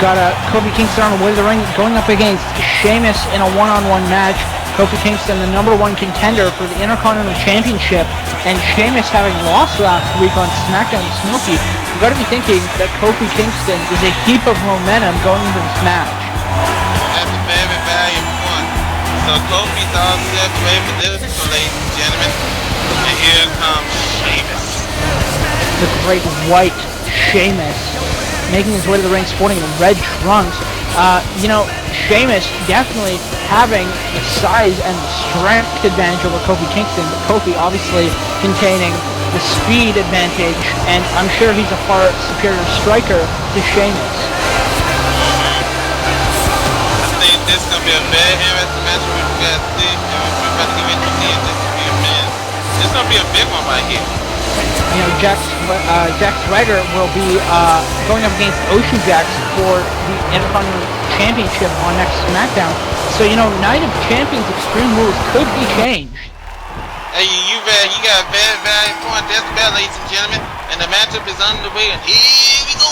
got Kofi Kingston on the way to the ring, going up against Sheamus in a one-on-one match. Kofi Kingston, the #1 contender for the Intercontinental Championship, and Sheamus having lost last week on SmackDown to Smokey. You've got to be thinking that Kofi Kingston is a heap of momentum going into this match. That's a very valuable point. So Kofi's all set ready for this, so ladies and gentlemen, and here comes Sheamus. The great white Sheamus making his way to the ring sporting red trunks. You know, Sheamus definitely having the size and the strength advantage over Kofi Kingston, but Kofi obviously containing the speed advantage, and I'm sure he's a far superior striker to Sheamus. I think this is going to be a very interesting match we got to see, and we're about to get into it in just a few minutes. This is going to be a big one right here. You know, Jack Swagger will be going up against Ocean Jax for the Intercontinental Championship on next SmackDown. So, you know, Night of Champions Extreme Rules could be changed. Hey, you got a very valuable point. That's bad, ladies and gentlemen. And the matchup is underway, and here we go.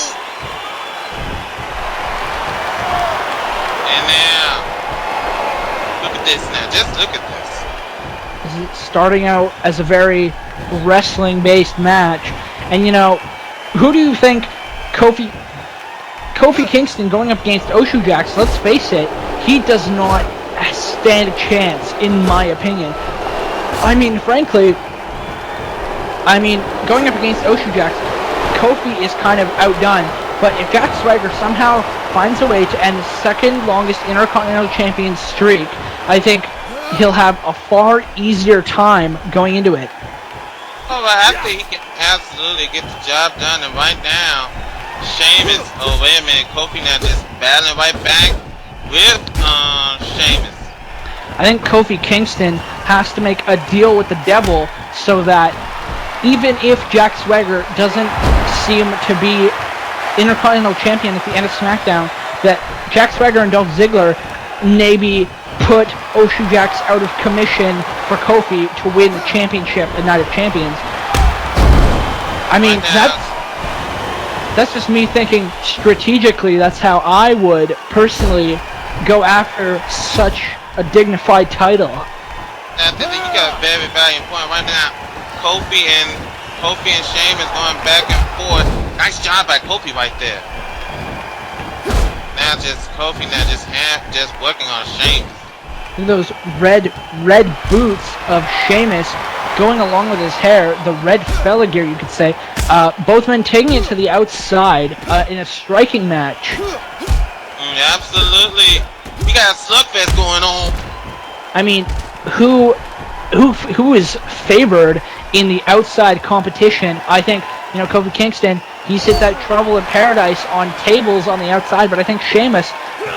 And now, look at this now. Just look at this. Starting out as a very wrestling-based match, and you know, who do you think Kofi Kingston going up against Ocean Jax? Let's face it, he does not stand a chance, in my opinion. I mean, frankly, going up against Ocean Jax, Kofi is kind of outdone. But if Jack Swagger somehow finds a way to end the second longest Intercontinental Champion streak, I think he'll have a far easier time going into it. Oh, well, I think he can absolutely get the job done, and right now, Sheamus, oh wait a minute, Kofi now just battling right back with Sheamus. I think Kofi Kingston has to make a deal with the devil so that even if Jack Swagger doesn't seem to be Intercontinental Champion at the end of SmackDown, that Jack Swagger and Dolph Ziggler maybe put Ocean Jax out of commission for Kofi to win the championship at Night of Champions. I mean, that's just me thinking strategically. That's how I would personally go after such a dignified title. I think you got a very valuable point right now. Kofi and Sheamus going back and forth. Nice job by Kofi right there. Now Kofi just working on Sheamus. Those red boots of Sheamus going along with his hair, the red fella gear, you could say. Both men taking it to the outside in a striking match. Absolutely. We got a slugfest going on. I mean, who is favored in the outside competition? I think, you know, Kofi Kingston, he's hit that Trouble in Paradise on tables on the outside, but I think Sheamus,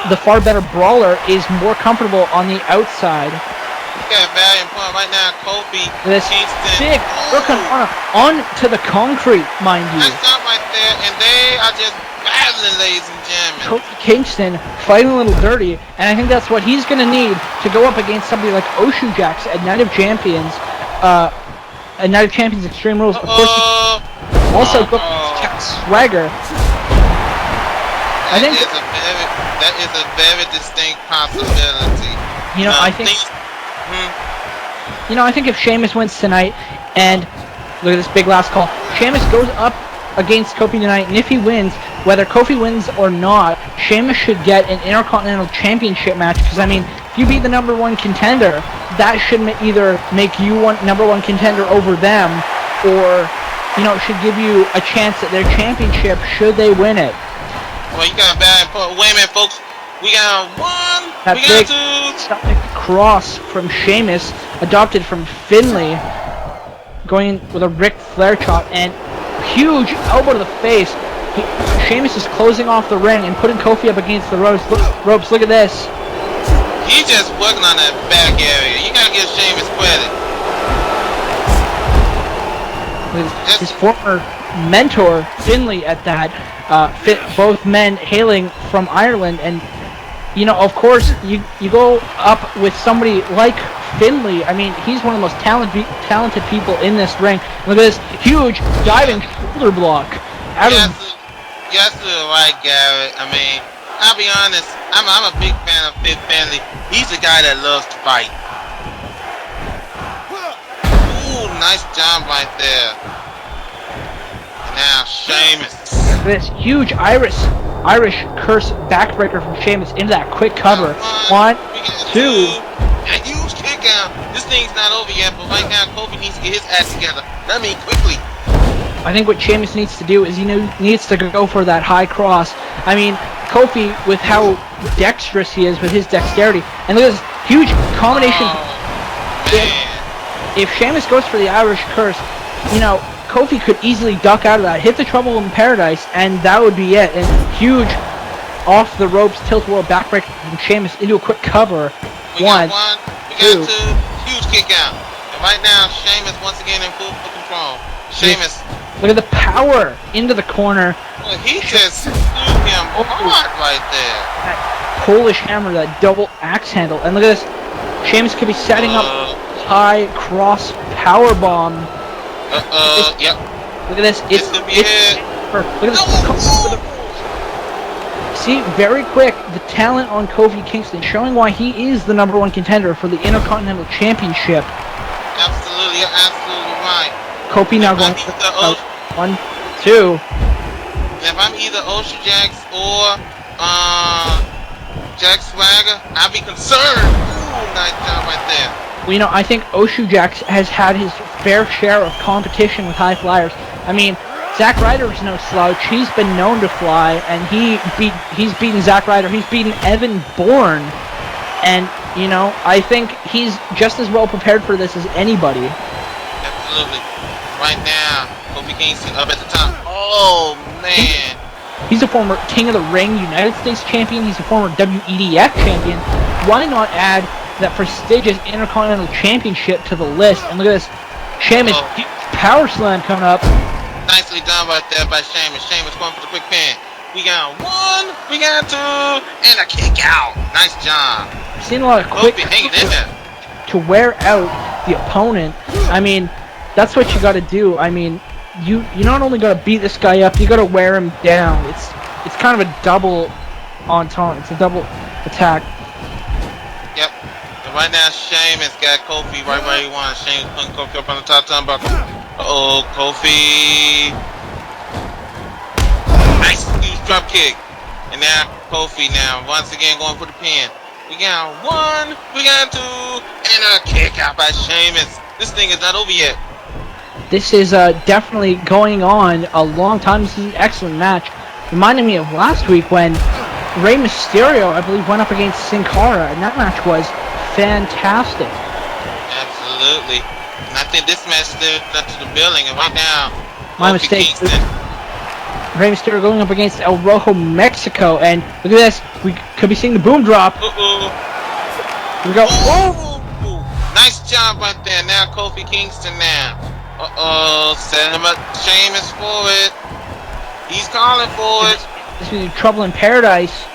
the far better brawler, is more comfortable on the outside. You got a valiant point right now, Kofi Kingston. Big onto the concrete, mind you. Nice job right there, and they are just battling, ladies and gentlemen. Kofi Kingston fighting a little dirty, and I think that's what he's going to need to go up against somebody like Ocean Jax at Night of Champions. At Night of Champions Extreme Rules. Of course, also go against Jack Swagger. That is a very distinct possibility. You know, I think if Sheamus wins tonight, and look at this big last call, Sheamus goes up against Kofi tonight, and if he wins, whether Kofi wins or not, Sheamus should get an Intercontinental Championship match, because, I mean, if you beat the #1 contender, that should either make you #1 contender over them, or, you know, it should give you a chance at their championship should they win it. Well, you got a bad point. Wait a minute, folks. We got one. That we big got two. cross from Sheamus, adopted from Finlay, going with a Ric Flair chop, and huge elbow to the face. Sheamus is closing off the ring and putting Kofi up against the ropes. Look at this. He's just working on that back area. You gotta give Sheamus credit. His former mentor, Finlay, at that. Both men hailing from Ireland, and you know, of course, you go up with somebody like Finlay. I mean, he's one of the most talented people in this ring. Look at this huge diving shoulder block. Yes, you're right, Garrett. I mean, I'll be honest. I'm a big fan of Fifth Finley. He's a guy that loves to fight. Ooh, nice job right there. Now Sheamus. This huge Irish curse backbreaker from Sheamus into that quick cover. One, two. A huge kick out. This thing's not over yet, but right now Kofi needs to get his ass together. I mean, quickly. I think what Sheamus needs to do is he needs to go for that high cross. I mean, Kofi, with how dexterous he is with his dexterity, and look at this huge combination. If Sheamus goes for the Irish curse, you know, Kofi could easily duck out of that, hit the Trouble in Paradise, and that would be it. And huge off the ropes tilt-a-whirl backbreaker from Sheamus into a quick cover. We got two. Huge kick out. And right now, Sheamus once again in full control. Sheamus. Look at the power into the corner. Well, he just threw him hard right there. That Polish hammer, that double axe handle. And look at this. Sheamus could be setting up high cross power bomb. Yep. Look at this. It's look at this. See, very quick, the talent on Kofi Kingston, showing why he is the #1 contender for the Intercontinental Championship. Absolutely, you're absolutely right. Kofi now going for 1, 2. If I'm either Oshu Jax or Jack Swagger, I'll be concerned. Ooh, nice job right there. Well, you know, I think Oshu Jax has had his fair share of competition with high flyers. I mean, Zack Ryder is no slouch. He's been known to fly, and he's beaten Zack Ryder. He's beaten Evan Bourne, and you know, I think he's just as well prepared for this as anybody. Absolutely. Right now, Kofi Kingston up at the top. Oh man. He's a former King of the Ring United States champion. He's a former WEDF champion. Why not add that prestigious Intercontinental Championship to the list? And look at this, Sheamus power slam coming up. Nicely done right there by Sheamus. Sheamus going for the quick pin. We got 1, we got 2, and a kick out. Nice job. I've seen a lot of quick hanging in there to wear out the opponent. I mean, that's what you got to do. I mean, you not only got to beat this guy up, you got to wear him down. It's kind of a double entente. It's a double attack. Yep. And right now, Sheamus got Kofi right where he wants. Sheamus putting Kofi up on the top turnbuckle. Uh-oh, Kofi. Nice huge drop kick. And now Kofi now once again going for the pin. We got 1, we got 2, and a kick out by Sheamus. This thing is not over yet. This is definitely going on a long time. This is an excellent match. Reminded me of last week when Rey Mysterio, I believe, went up against Sin Cara, and that match was fantastic. Absolutely. And I think this match is up to the building, and right now, my mistake. Rey Mysterio going up against El Rojo Mexico, and look at this. We could be seeing the boom drop. Here we go. Oh! Nice job right there. Now Kofi Kingston now. Setting him up. Sheamus for it. He's calling for it. This is Trouble in Paradise.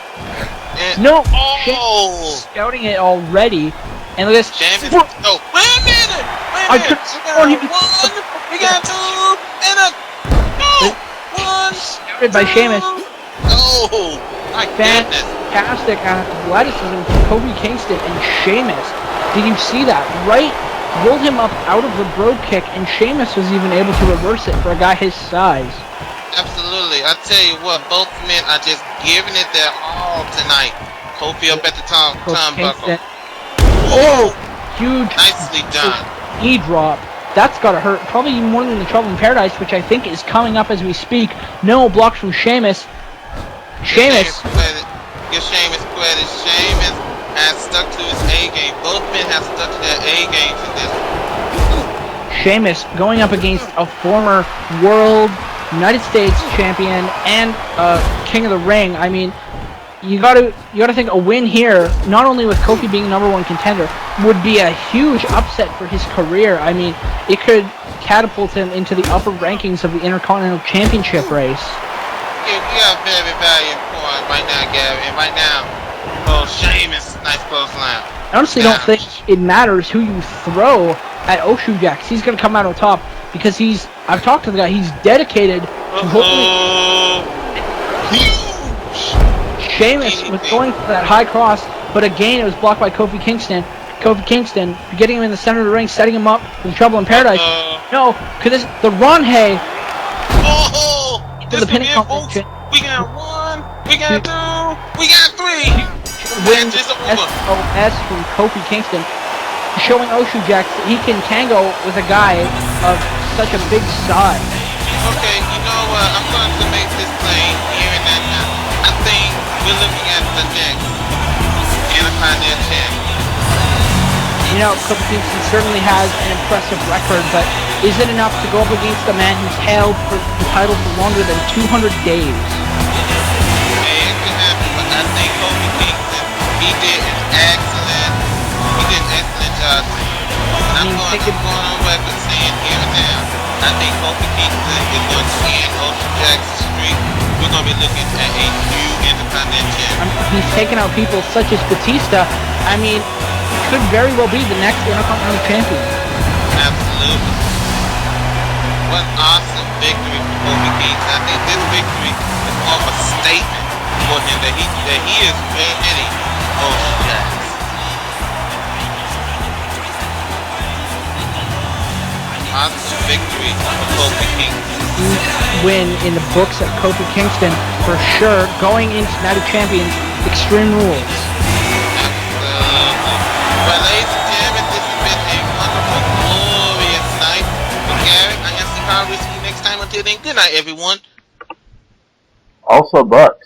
And no! Sheamus scouting it already. And look at this. Sheamus. No. Wait a minute! We got 1, we got 2, and a... Oh! 1, scouted by Sheamus. Oh! My goodness. Fantastic athleticism from Kofi Kingston and Sheamus. Did you see that? Right? Rolled him up out of the brogue kick, and Sheamus was even able to reverse it for a guy his size. Absolutely. I tell you what, both men are just giving it their all tonight. Kofi up at the top turnbuckle. Oh! Huge. Nicely done. Knee drop. That's gotta hurt. Probably even more than the Trouble in Paradise, which I think is coming up as we speak. No blocks from Sheamus. Sheamus. Give Sheamus credit. Sheamus has stuck to his A game. Both men have stuck to their A games in this. Sheamus going up against a former world United States champion and King of the Ring. I mean, you gotta think a win here, not only with Kofi being #1 contender, would be a huge upset for his career. I mean, it could catapult him into the upper rankings of the Intercontinental Championship race. Yeah, we got a very valuable point right now, Gary. And right now, Sheamus, nice clothesline. I honestly don't think it matters who you throw at Oshu Jax. He's gonna come out on top because I've talked to the guy. He's dedicated to hopefully. Huge. Sheamus was going for that high cross, but again it was blocked by Kofi Kingston. Kofi Kingston getting him in the center of the ring, setting him up for trouble in paradise. No, because the run, hey. Oh, To the pinning competition. We got 1, we got 2, we got 3. Wins SOS from Kofi Kingston, showing Oshu Jax that he can tango with a guy of such a big size. Okay, you know what? I'm going to make this plain here and now. I think we're looking at the next Intercontinental champion. You know, Kofi Kingston certainly has an impressive record, but is it enough to go up against a man who's held for the title for longer than 200 days? It could happen, but I think Kofi Kingston, he did an excellent job. And I'm going on record saying here and now, I think Kofi Kingston is going to end Oshu Jax's streak. We're going to be looking at a new Intercontinental champion. He's taken out people such as Batista. I mean, could very well be the next Intercontinental champion. Absolutely. What an awesome victory for Kofi Kingston. I think this victory is more of a statement for him that he is ready for Oshu Jax. Awesome victory for Kofi Kingston. Win in the books of Kofi Kingston for sure. Going into Night of Champions, Extreme Rules. Well, ladies and gentlemen, this has been a wonderful, glorious night with Gary. I am Cara. We'll see you next time. Until then, good night, everyone. Also Bucks.